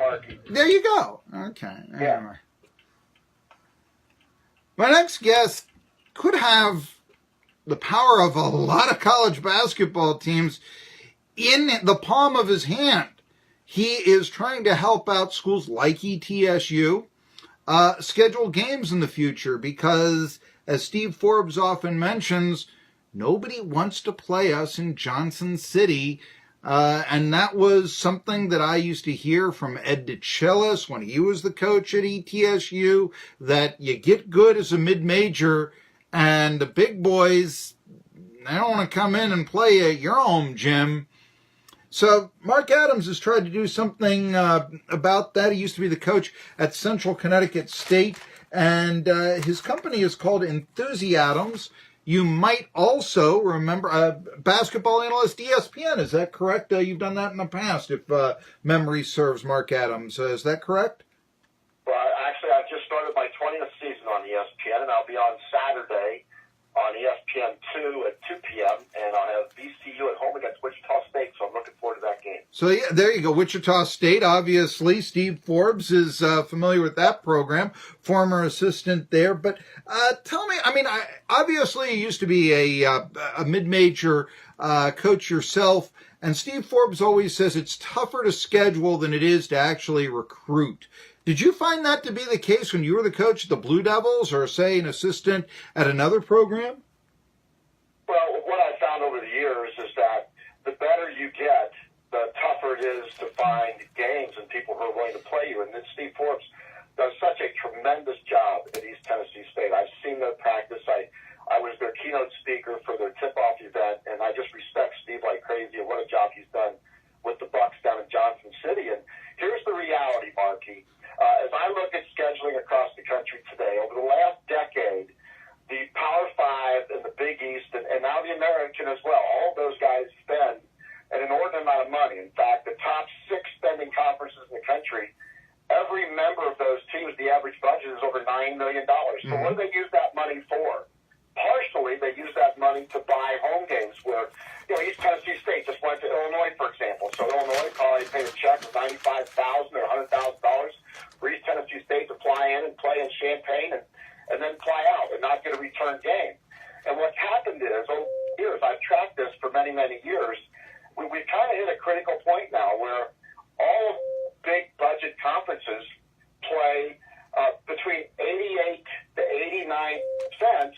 Marky. There you go. Okay. Yeah. Anyway. My next guest could have the power of a lot of college basketball teams in the palm of his hand. He is trying to help out schools like ETSU schedule games in the future because, as Steve Forbes often mentions, nobody wants to play us in Johnson City. And that was something that I used to hear from Ed DeChellis when he was the coach at ETSU, that you get good as a mid-major and the big boys, they don't want to come in and play at your home gym. So Mark Adams has tried to do something about that. He used to be the coach at Central Connecticut State, and his company is called Enthusiasms. You might also remember basketball analyst ESPN. Is that correct? You've done that in the past, if memory serves, Mark Adams. Is that correct? Well, actually, I've just started my 20th season on ESPN, and I'll be on Saturday on ESPN2 at 2 p.m., and I'll have VCU at home against Wichita State, so I'm looking forward to that game. So, yeah, there you go. Wichita State, obviously. Steve Forbes is familiar with that program, former assistant there. But tell me, I mean, obviously you used to be a mid-major coach yourself, and Steve Forbes always says it's tougher to schedule than it is to actually recruit. Did you find that to be the case when you were the coach at the Blue Devils or, say, an assistant at another program? Well, what I've found over the years is that the better you get, the tougher it is to find games and people who are willing to play you. And then Steve Forbes does such a tremendous job at East Tennessee State. I've seen their practice. I was their keynote speaker for their tip-off event, and I just respect Steve like crazy and what a job he's done with the Bucs down in Johnson City. And here's the reality, Marky. As I look at scheduling across the country today, over the last decade, the Power Five and the Big East, and now the American as well, all of those guys spend an inordinate amount of money. In fact, the top 6 spending conferences in the country, every member of those teams, the average budget is over $9 million. So what do they use that money for? Partially, they use that money to buy home games where, East Tennessee State just went to Illinois, for example. So Illinois probably paid a check of $95,000 or $100,000 for East Tennessee State to fly in and play in Champaign and then fly out and not get a return game. And what's happened is, over the years, I've tracked this for many, many years, we've kind of hit a critical point now where all of big budget conferences play between 88 to 89%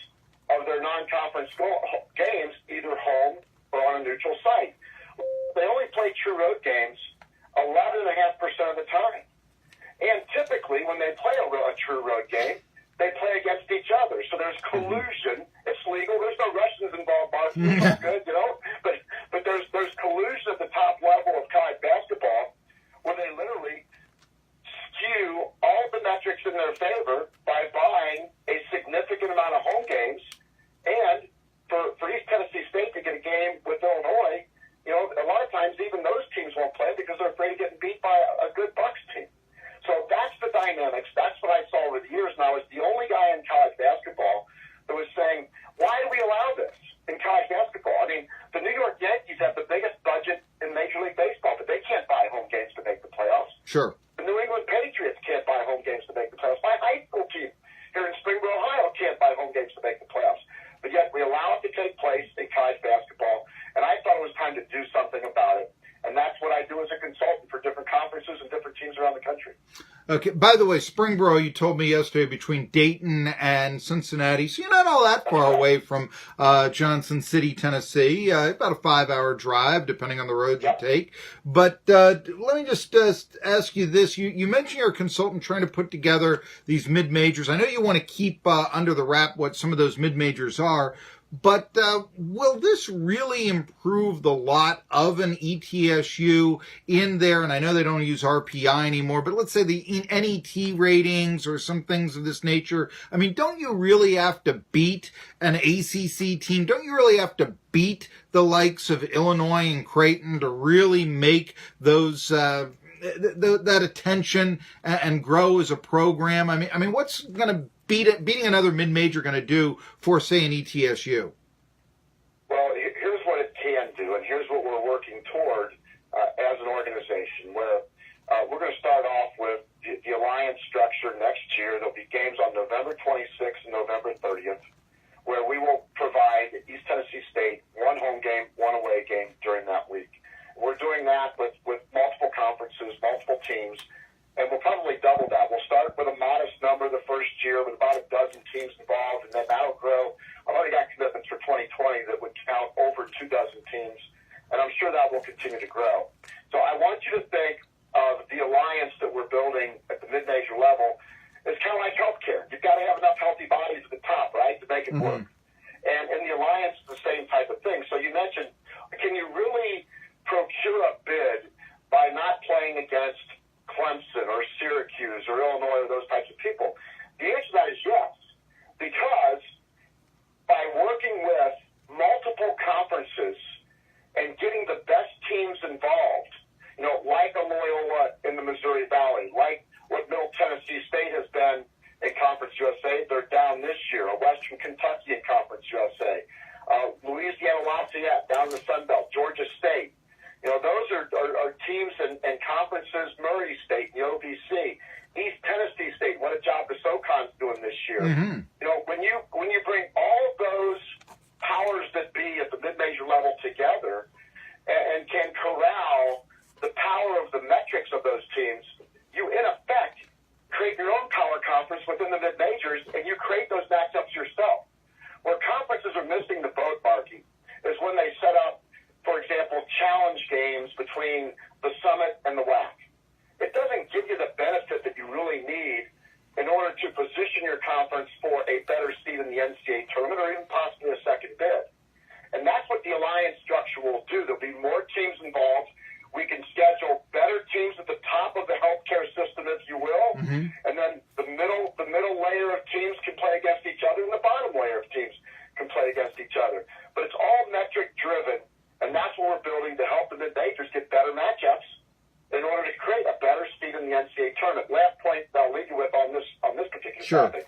of their non-conference games either home or on a neutral site. They only play true road games 11.5% of the time. And typically, when they play a true road game, they play against each other. So there's collusion. It's legal. There's no Russians involved, Marky. It's good, But there's collusion at the top level of college basketball where they literally skew all the metrics in their favor by buying a significant amount of home games. And for East Tennessee State to get a game with Illinois, a lot of times even those teams won't play because they're afraid of getting beat by a good Bucs team. So that's the dynamics. That's what I saw over the years. And I was the only guy in college basketball that was saying, why do we allow this in college basketball? I mean, the New York Yankees have the biggest budget in Major League Baseball, but they can't buy home games to make the playoffs. Sure. The New England Patriots can't buy home games to make the playoffs. My high school team here in Springboro, Ohio can't buy home games to make the playoffs. But yet we allow it to take place in college basketball, and I thought it was time to do something about it. And that's what I do as a consultant for different conferences and different teams around the country. Okay. By the way, Springboro, you told me yesterday, between Dayton and Cincinnati, so you're not all that far away from Johnson City, Tennessee. About a 5-hour drive, depending on the road you take. But let me just ask you this. You mentioned you're a consultant trying to put together these mid-majors. I know you want to keep under the wrap what some of those mid-majors are. But will this really improve the lot of an ETSU in there? And I know they don't use RPI anymore, but let's say the NET ratings or some things of this nature. I mean, don't you really have to beat an ACC team? Don't you really have to beat the likes of Illinois and Creighton to really make those that attention and grow as a program? I mean, what's going to beating another mid-major going to do for, say, an ETSU? Well, here's what it can do, and here's what we're working toward as an organization, where we're going to start off year, there'll be games on November 26th and November 30th, where we will provide East Tennessee State one home game, one away game during that week. We're doing that with multiple conferences, multiple teams, and we'll probably double that. We'll start with a modest number the first year with about a dozen teams involved, and then that'll grow. I've already got commitments for 2020 that would count over 2 dozen teams, and I'm sure that will continue to grow. So I want you to think of the alliance that we're building at the mid-major level. It's kind of like healthcare. You've got to have enough healthy bodies at the top, right, to make it work. And the alliance is the same type of thing. So you mentioned, can you really procure a bid by not playing against Clemson or Syracuse or Illinois or those types of people? The answer to that is yes, because by working with multiple conferences and getting the best teams involved, like a Loyola in the Missouri Valley, like what Middle Tennessee State has been in Conference USA, they're down this year, or Western Kentucky in Conference USA, Louisiana Lafayette down in the Sun Belt, Georgia State. Those are teams and conferences, Murray State, the OVC, East Tennessee State. What a job the SoCon's doing this year. When you bring all of those powers that be at the mid-major level together and can corral the power of the metrics of those teams, you in effect create your own power conference within the mid-majors, and you create those matchups yourself. Where conferences are missing the boat, Marky, is when they set up, for example, challenge games between the Summit and the WAC. It doesn't give you the benefit that you really need in order to position your conference for a better seed in the NCAA tournament or even possibly a second bid. And that's what the alliance structure will do. There'll be more teams involved. We can schedule better teams at the top of the healthcare system, if you will, and then the middle layer of teams can play against each other, and the bottom layer of teams can play against each other. But it's all metric-driven, and that's what we're building to help the mid-majors get better matchups in order to create a better seed in the NCAA tournament. Last point that I'll leave you with on this particular topic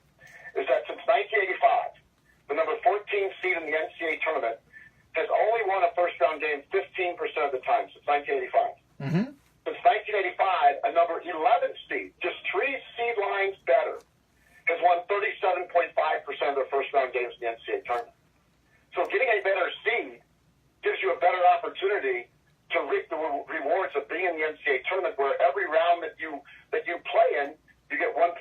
is that since 1985, the number 14 seed in the NCAA tournament has only won a first-round game 15% of the time since 1985. Since 1985, a number 11 seed, just 3 seed lines better, has won 37.5% of their first-round games in the NCAA tournament. So getting a better seed gives you a better opportunity to reap the rewards of being in the NCAA tournament, where every round that you play in, you get $1.7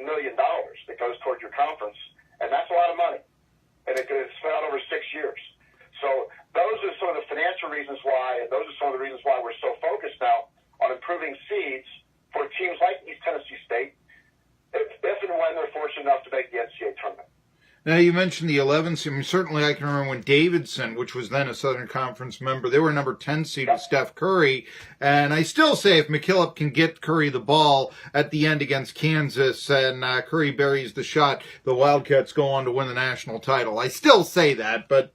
million that goes toward your conference, and that's a lot of money, and it's spread out over 6 years. So those are some of the financial reasons why, and those are some of the reasons why we're so focused now on improving seeds for teams like East Tennessee State, if and when they're fortunate enough to make the NCAA tournament. Now, you mentioned the 11 seed. I mean, certainly I can remember when Davidson, which was then a Southern Conference member, they were number 10 seed with Steph Curry. And I still say if McKillop can get Curry the ball at the end against Kansas and Curry buries the shot, the Wildcats go on to win the national title. I still say that, but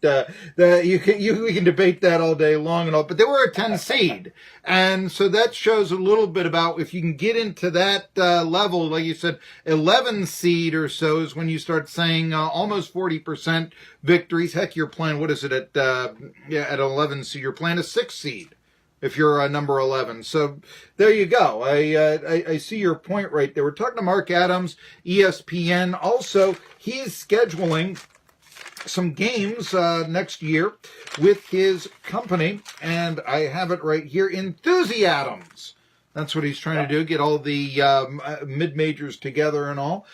we can debate that all day long and all. But they were a 10 seed. And so that shows a little bit about if you can get into that level, like you said, 11 seed or so is when you start saying almost 40% victories. Heck, you're playing, what is it, at 11 seed? You're playing a 6 seed if you're number 11. So there you go. I see your point right there. We're talking to Mark Adams, ESPN. Also, he's scheduling some games next year with his company, and I have it right here, Enthusiasms. That's what he's trying to do, get all the mid-majors together and all.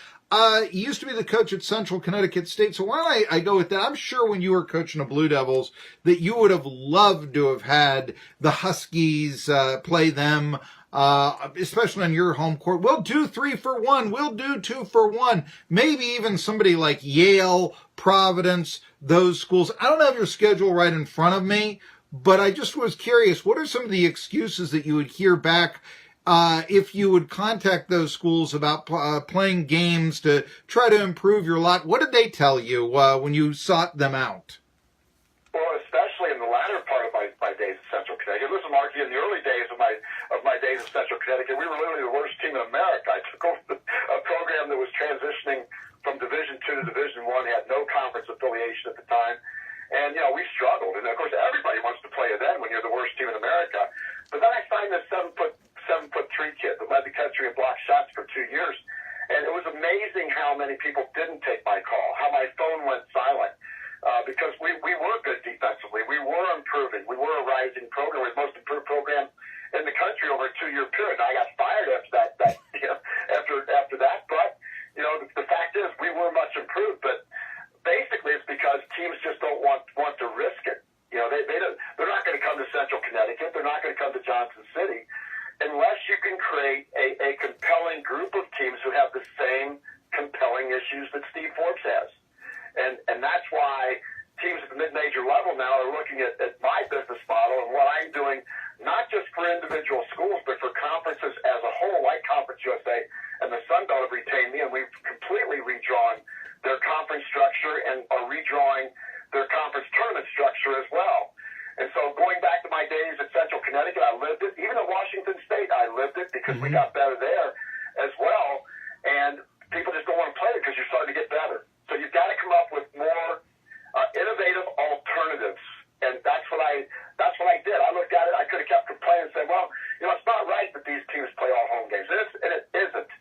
He used to be the coach at Central Connecticut State, so why don't I go with that? I'm sure when you were coaching the Blue Devils that you would have loved to have had the Huskies play them, especially on your home court. We'll do 3 for 1. We'll do 2 for 1. Maybe even somebody like Yale, Providence, those schools. I don't have your schedule right in front of me, but I just was curious, what are some of the excuses that you would hear back if you would contact those schools about playing games to try to improve your lot? What did they tell you when you sought them out? Well, especially in the latter part of my days at Central Connecticut. Listen, Marky, in the early days of my days at Central Connecticut, we were literally the worst team in America. I took over a program that was transitioning from Division II to Division I, had no conference affiliation at the time. And, we struggled. And, of course, everybody wants to play you then when you're the worst team in America. But then I signed this 7'3" kid that led the country in block shots for 2 years. And it was amazing how many people didn't take my call, how my phone went silent. Because we were good defensively. We were improving. We were a rising program. We were the most improved program in the country over a 2-year period. I got fired after that after that. But, the fact is we were much improved. But basically it's because teams just don't want to risk it. They're not going to come to Central Connecticut. They're not going to come to Johnson City unless you can create a compelling group of teams who have the same compelling issues that Steve Forbes has. And that's why teams at the mid-major level now are looking at my business model and what I'm doing, not just for individual schools, but for conferences as a whole, like Conference USA and the Sun Belt have retained me, and we've completely redrawn their conference structure and are redrawing their conference tournament structure as well. And so going back to my days at Central Connecticut, I lived it. Even at Washington State, I lived it because we got better there as well. And people just don't want to play it because you're starting to get better. So you've got to come up with more innovative alternatives, and that's what I did. I looked at it. I could have kept complaining and said, well, it's not right that these teams play all home games, and it isn't.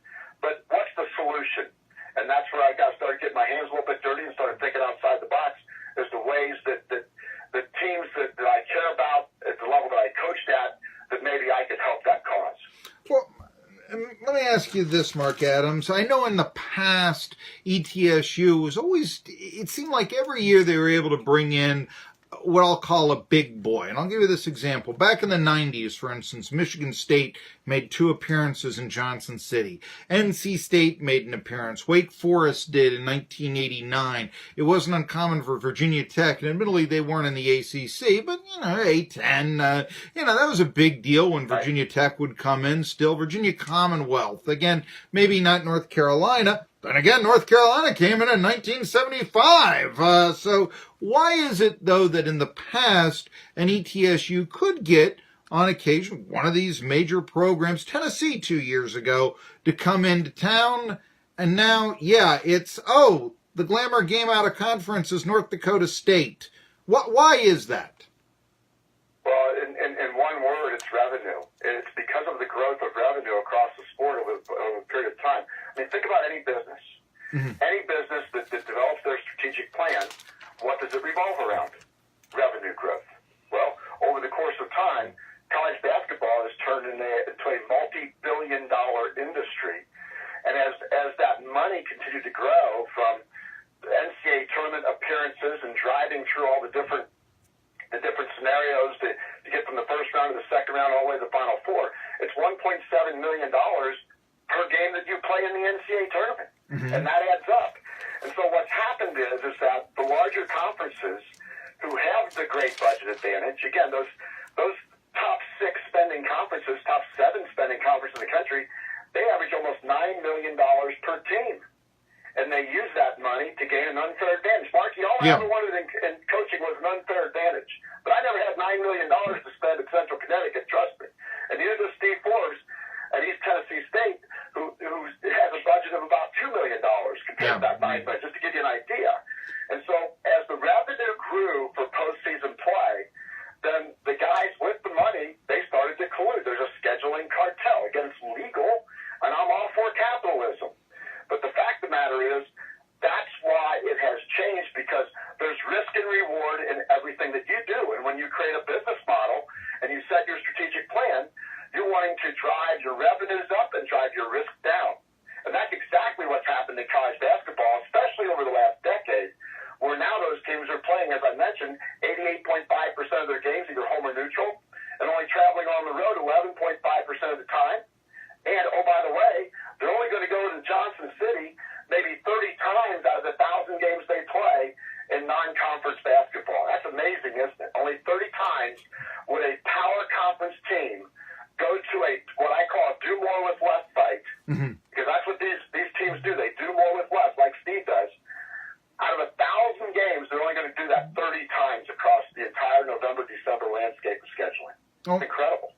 But what's the solution? And that's where I started getting my hands a little bit dirty and started thinking outside the box as to ways that the teams that I care about at the level that I coached at, that maybe I could help that cause. Well, let me ask you this, Mark Adams. I know in the past, ETSU was always, it seemed like every year they were able to bring in what I'll call a big boy. And I'll give you this example. Back in the 90s, for instance, Michigan State made 2 appearances in Johnson City. NC State made an appearance. Wake Forest did in 1989. It wasn't uncommon for Virginia Tech, and admittedly they weren't in the ACC, but, 8-10, that was a big deal when Virginia Tech would come in. Still, Virginia Commonwealth. Again, maybe not North Carolina. And again, North Carolina came in 1975. So why is it, though, that in the past an ETSU could get, on occasion, one of these major programs, Tennessee 2 years ago, to come into town, and now, it's, the glamour game out of conference is North Dakota State. Why is that? Well, in one word, it's revenue. It's because of the growth of revenue across the sport over a period of time. I mean, think about any business. Any business that develops their strategic plan, what does it revolve around? Revenue growth. Well, over the course of time, college basketball has turned into a multi-billion-dollar industry. And as that money continued to grow from the NCAA tournament appearances and driving through all the different scenarios to get from the first round to the second round all the way to the Final Four, it's $1.7 million per game that you play in the NCAA tournament. And that adds up. And so what's happened is that the larger conferences who have the great budget advantage, again, those top 6 spending conferences, top 7 spending conferences in the country, they average almost $9 million per team. And they use that money to gain an unfair advantage. Marky, all I ever wanted in coaching was an unfair advantage. But I never had $9 million to spend at Central Connecticut, trust me. And neither does Steve Forbes at East Tennessee State, who has a budget of about $2 million compared to that $9 million, just to give you an idea. And so as the revenue grew for postseason play, then the guys with the money, they started to collude. There's a scheduling cartel. Again, it's legal, and I'm all for capitalism. But the fact of the matter is, that's why it has changed, because there's risk and reward in everything that you do. And when you create a business model and you set your strategic plan, you're wanting to drive your revenues up and drive your risk down. And that's exactly what's happened in college basketball, especially over the last decade, where now those teams are playing, as I mentioned, 88.5% of their games either home or neutral, and only traveling on the road 11.5% of the time. And, oh, by the way, they're only going to go to Johnson City maybe 30 times out of the 1,000 games they play in non-conference basketball. That's amazing, isn't it? Only 30 times would a power conference team go to what I call a do more with less fight, because that's what these teams do. They do more with less, like Steve does. Out of 1,000 games, they're only going to do that 30 times across the entire November-December landscape of scheduling. It's incredible.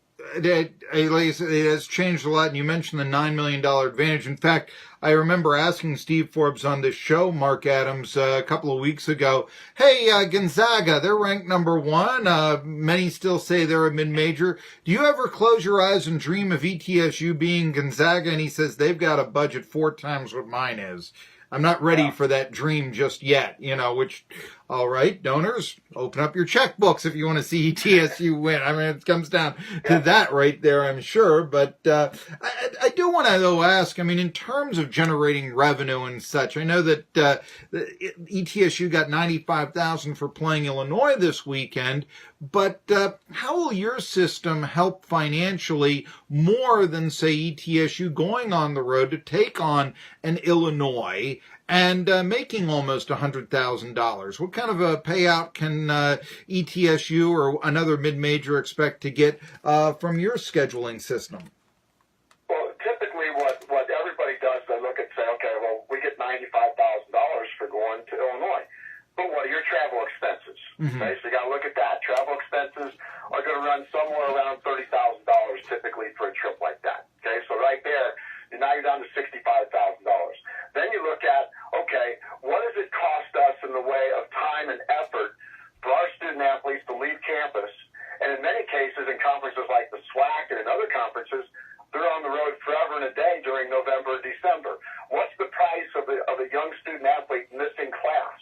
it has changed a lot, and you mentioned the $9 million advantage. In fact, I remember asking Steve Forbes on this show, Mark Adams, a couple of weeks ago, hey, Gonzaga, they're ranked number 1. Many still say they're a mid-major. Do you ever close your eyes and dream of ETSU being Gonzaga? And he says they've got a budget 4 times what mine is. I'm not ready for that dream just yet, which, all right, donors, open up your checkbooks if you want to see ETSU win. I mean, it comes down to that right there, I'm sure. But I do want to, though, ask, I mean, in terms of generating revenue and such, I know that ETSU got $95,000 for playing Illinois this weekend, but how will your system help financially more than, say, ETSU going on the road to take on an Illinois and making almost $100,000? What kind of a payout can ETSU or another mid-major expect to get from your scheduling system? Well, typically what everybody does, they look and say, okay, well, we get $95,000 for going to Illinois. But what are your travel expenses? Mm-hmm. Okay, so you got to look at that. Travel expenses are going to run somewhere around $30,000 typically for a trip like that. Okay, so right there, now you're down to $65,000. Then you look at, okay, what does it cost us in the way of time and effort for our student athletes to leave campus? And in many cases, in conferences like the SWAC and in other conferences, they're on the road forever and a day during November and December. What's the price of a young student athlete missing class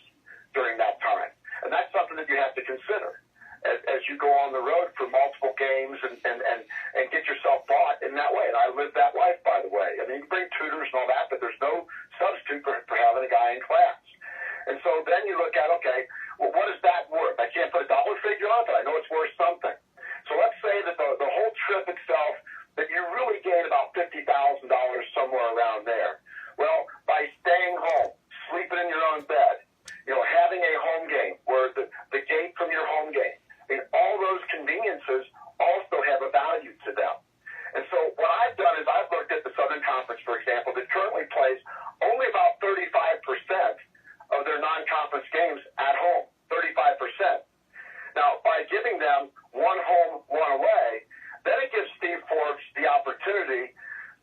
during that time? And that's something that you have to consider as you go on the road for multiple games and get yourself bought in that way. And I live that life, by the way. I mean, you bring tutors and all that, but there's no substitute for having a guy in class. And so then you look at, okay, well, what is that worth? I can't put a dollar figure on it, but I know it's worth something. So let's say that the whole trip itself, that you really gain about $50,000 somewhere around there. Well, by staying home, sleeping in your own bed, having a home game where the gate from your home game, I mean, all those conveniences also have a value to them. And so what I've done is I've looked at the Southern Conference, for example, that currently plays only about 35% of their non-conference games at home, 35%. Now, by giving them one home, one away, then it gives Steve Forbes the opportunity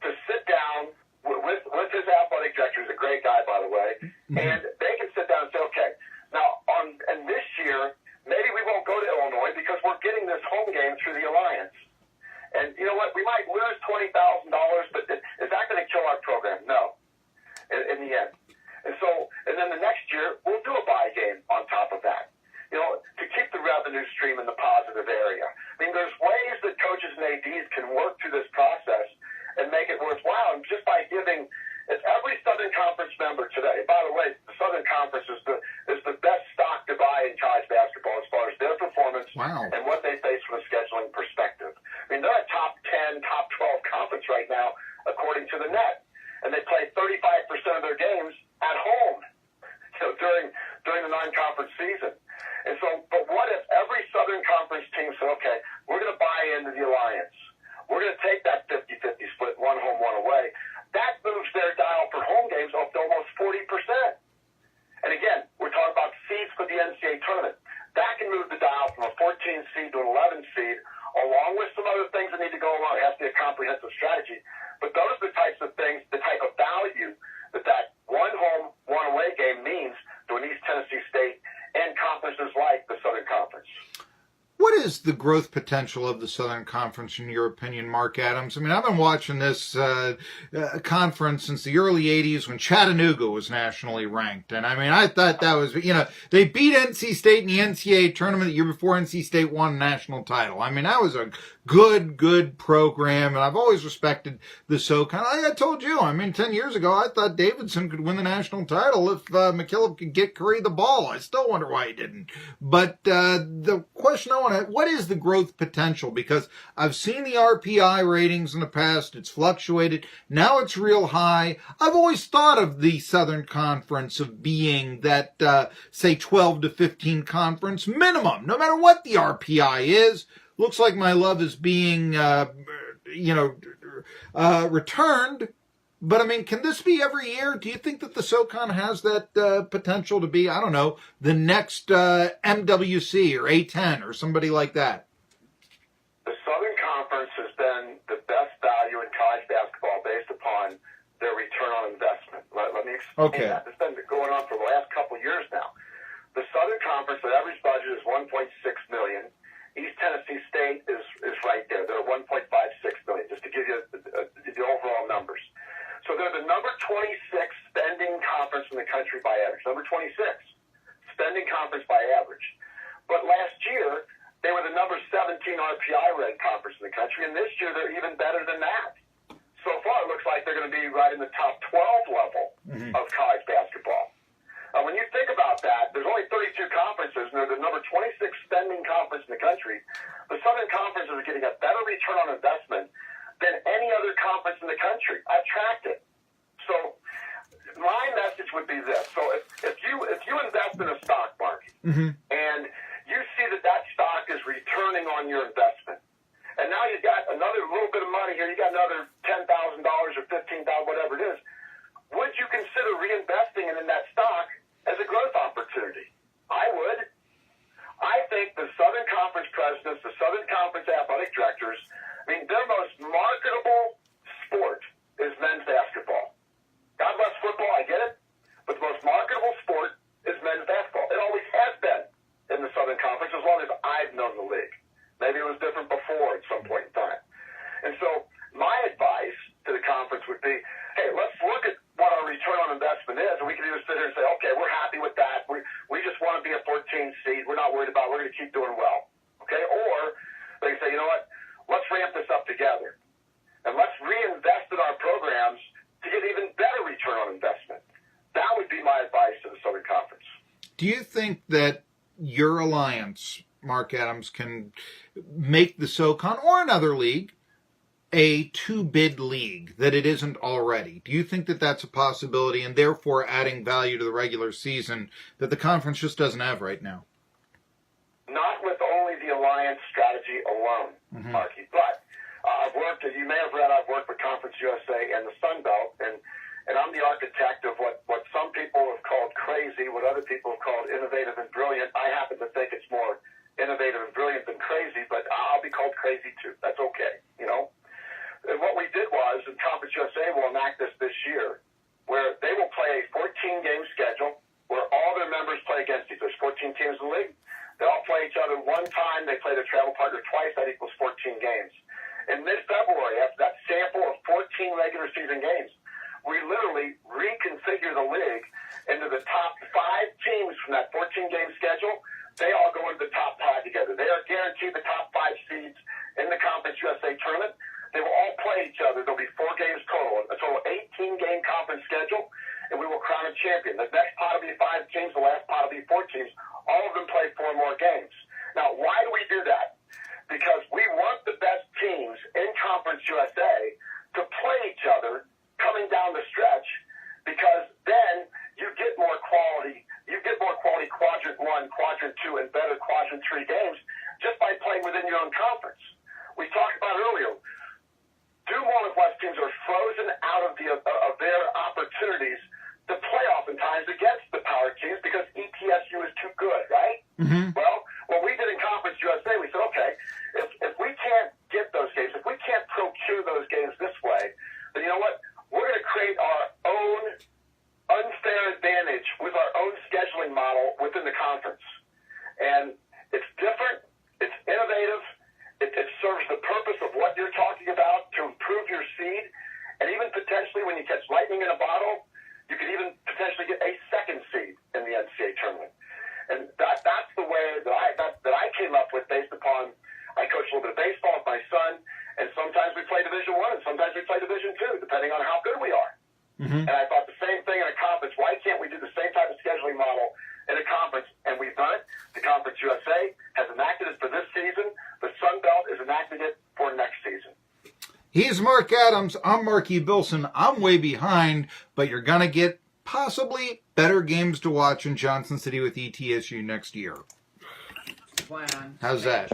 to sit down with his athletic director, who's a great guy, by the way, and they can sit down and say, okay, now, and this year, maybe we won't go to Illinois because we're getting this home game through the Alliance. And you know what? We might lose $20,000, but is that going to kill our program? No, in the end. And then the next year, we'll do a bye game on top of that, to keep the revenue stream in the positive area. I mean, there's ways that coaches and ADs can work through this process and make it worthwhile. And just by giving every Southern Conference member today, by the way, the Southern Conference is the best stock to buy in college basketball as far as their performance and what they face from a scheduling perspective. I mean, they're a top 10, top 12 conference right now, according to the net. And they play 35% of their games at home, during the non-conference season. And so, but what if every Southern Conference team said, okay, we're going to buy into the Alliance. We're going to take that 50-50 split, one home, one away. That moves their dial for home games up to almost 40%. And again, we're talking about seeds for the NCAA tournament. That can move the dial from a 14 seed to an 11 seed, along with some other things that need to go along. It has to be a comprehensive strategy. But those are the types of things, the type of value that one home, one away game means to an East Tennessee State and conferences like the Southern Conference. What is the growth potential of the Southern Conference, in your opinion, Mark Adams? I mean, I've been watching this conference since the early 80s when Chattanooga was nationally ranked. And, I mean, I thought that was, they beat NC State in the NCAA tournament the year before NC State won a national title. I mean, that was a good program, and I've always respected the SoCon. Like I told you, 10 years ago, I thought Davidson could win the national title if McKillop could get Curry the ball. I still wonder why he didn't. But the question I want to, what is the growth potential? Because I've seen the RPI ratings in the past. It's fluctuated. Now it's real high. I've always thought of the Southern Conference of being that, say, 12 to 15 conference minimum, no matter what the RPI is. Looks like my love is being, returned. But, can this be every year? Do you think that the SoCon has that potential to be, the next MWC or A10 or somebody like that? The Southern Conference has been the on their return on investment. Let me explain that. This has been going on for the last couple of years now. The Southern Conference, their average budget is $1.6 million. East Tennessee State is right there. They're at $1.56 million, just to give you the overall numbers. So they're the number 26 spending conference in the country by average. Number 26 spending conference by average. But last year, they were the number 17 RPI ranked conference in the country, and this year they're even better than that. So far, it looks like they're going to be right in the top 12 level of college basketball. When you think about that, there's only 32 conferences, and they're the number 26 spending conference in the country. The Southern Conference is getting a better return on investment than any other conference in the country. I've tracked it. So my message would be this. So if you invest in a stock market and you see that stock is returning on your investment, and now you've got another little bit of money here, you got another $10,000 or $15,000, whatever it is, would you consider reinvesting in that stock as a growth opportunity? I would. I think the Southern Conference presidents, the Southern Conference athletic directors, I mean, their most marketable sport is men's basketball. God bless football, I get it, but the most marketable sport is men's basketball. It always has been in the Southern Conference as long as I've known the league. Maybe it was different before at some point in time. And so my advice to the conference would be, hey, let's look at what our return on investment is, and we can either sit here and say, okay, we're happy with that. We just want to be a 14 seed. We're not worried about it. We're going to keep doing well. Okay? Or they can say, you know what? Let's ramp this up together. And let's reinvest in our programs to get even better return on investment. That would be my advice to the Southern Conference. Do you think that your alliance, Mark Adams, can make the SoCon or another league a two-bid league, that it isn't already? Do you think that that's a possibility, and therefore adding value to the regular season that the conference just doesn't have right now? Not with only the alliance strategy alone, Marky, but I've worked, as you may have read, I've worked with Conference USA and the Sun Belt, and I'm the architect of what some people have called crazy, what other people have called innovative and brilliant. I happen to think it's more innovative and brilliant than crazy, but I'll be called crazy too. That's okay, you know? And what we did was, and Conference USA will enact this year, where they will play a 14-game schedule where all their members play against each other. There's 14 teams in the league. They all play each other one time. They play their travel partner twice. That equals 14 games. In mid-February, after that sample of 14 regular season games, we literally reconfigure the league into the top 5 teams from that 14-game schedule. They all go into the top 5 together. They are guaranteed the top 5 seeds in the Conference USA tournament. They will all play each other. There'll be 4 games total, a total 18-game conference schedule, and we will crown a champion. The next pot will be 5 teams. The last pot will be 4 teams. All of them play 4 more games. Now, why do we do that? Because we want the best teams in Conference USA to play each other coming down the stretch, because then you get more quality. You get more quality Quadrant 1, Quadrant 2, and better Quadrant 3 games just by playing within your own conference. We talked about earlier, West teams are frozen out of their opportunities to play oftentimes against the power teams because ETSU is too good, right? Mm-hmm. Well, what we did in Conference USA, we said, okay, if we can't get those games, if we can't procure those games this way, then you know what? We're going to create our own unfair advantage with our own scheduling model within the conference. And it's different. It's innovative. It serves the purpose of what you're talking about to improve your seed. And even potentially when you catch lightning in a bottle, you could even potentially get a second seed in the NCAA tournament. And that's the way that I came up with based upon, I coach a little bit of baseball with my son, and sometimes we play Division I and sometimes we play Division II, depending on how good we are. Mm-hmm. And I thought the same thing in a conference. Why can't we do the same type of scheduling model in a conference? And we've done it. The Conference USA has enacted it for this season. The Sun Belt is enacting it for next season. He's Mark Adams. I'm Marky Billson. I'm way behind, but you're going to get possibly better games to watch in Johnson City with ETSU next year. How's that?